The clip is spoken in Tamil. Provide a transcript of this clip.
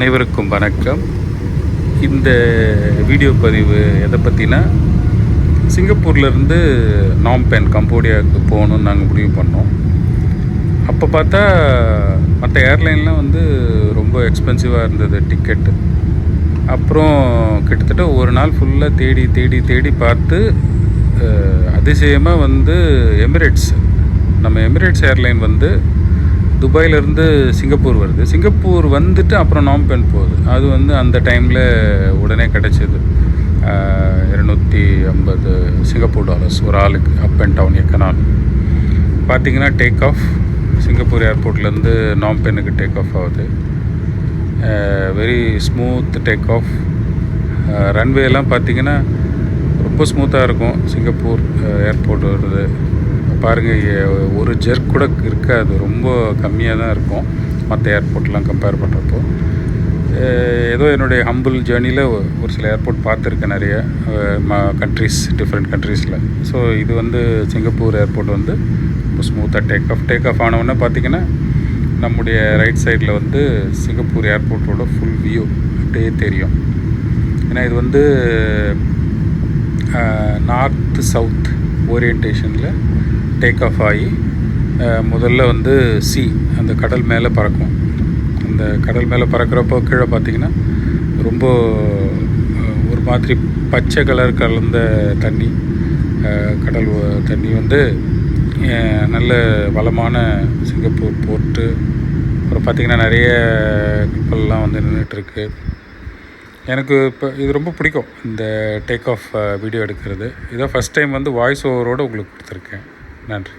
அனைவருக்கும் வணக்கம். இந்த வீடியோ பதிவு எதை பற்றினா, சிங்கப்பூர்லேருந்து நாம் பென் கம்போடியாவுக்கு போகணுன்னு நாங்கள் முடிவு பண்ணோம். அப்போ பார்த்தா மற்ற ஏர்லைன்லாம் ரொம்ப எக்ஸ்பென்சிவாக இருந்தது டிக்கெட்டு. அப்புறம் கிட்டத்தட்ட ஒரு நாள் ஃபுல்லாக தேடி தேடி தேடி பார்த்து அதிசயமாக எமிரேட்ஸ், நம்ம எமிரேட்ஸ் ஏர்லைன் துபாயிலேருந்து சிங்கப்பூர் வருது. சிங்கப்பூர் வந்துட்டு அப்புறம் நாம் பென் போகுது. அது அந்த டைமில் உடனே கிடச்சிது. 250 சிங்கப்பூர் டாலர்ஸ் ஒரு ஆளுக்கு, அப் அண்ட் டவுன் எக்கனாமி. பார்த்திங்கன்னா டேக் ஆஃப் சிங்கப்பூர் ஏர்போர்ட்லேருந்து நாம் பென்னுக்கு டேக் ஆஃப் ஆகுது. Very smooth take off. ரன்வேலாம் பார்த்திங்கன்னா ரொம்ப ஸ்மூத்தாக இருக்கும். சிங்கப்பூர் ஏர்போர்ட் வருது பாருங்கள், ஒரு ஜெர்க் கூட இருக்காது, ரொம்ப கம்மியாக தான் இருக்கும் மற்ற ஏர்போர்ட்லாம் கம்பேர் பண்ணுறப்போ. ஏதோ என்னுடைய ஹம்பிள் ஜேர்னியில் ஒரு சில ஏர்போர்ட் பார்த்துருக்கேன் நிறைய டிஃப்ரெண்ட் கண்ட்ரீஸில். ஸோ இது சிங்கப்பூர் ஏர்போர்ட் ரொம்ப ஸ்மூத்தாக டேக் ஆஃப் ஆனவுடனே பார்த்திங்கன்னா நம்முடைய ரைட் சைடில் சிங்கப்பூர் ஏர்போர்ட்டோட ஃபுல் வியூ அப்படியே தெரியும். ஏன்னா இது நார்த்து சவுத் ஓரியன்டேஷனில் டேக் ஆஃப் ஆகி முதல்ல அந்த கடல் மேலே பறக்கும். அந்த கடல் மேலே பறக்கிறப்போ கீழே பார்த்திங்கன்னா ரொம்ப ஒரு மாதிரி பச்சை கலர் கலந்த தண்ணி, கடல் தண்ணி நல்ல வளமான சிங்கப்பூர் போர்ட்டு. அப்புறம் பார்த்திங்கன்னா நிறைய கப்பல்லாம் நின்றுட்டுருக்கு. எனக்கு இப்போ இது ரொம்ப பிடிக்கும், இந்த டேக் ஆஃப் வீடியோ எடுக்கிறது. இதான் ஃபஸ்ட் டைம் வாய்ஸ் ஓவரோடு உங்களுக்கு கொடுத்துருக்கேன். நன்றி.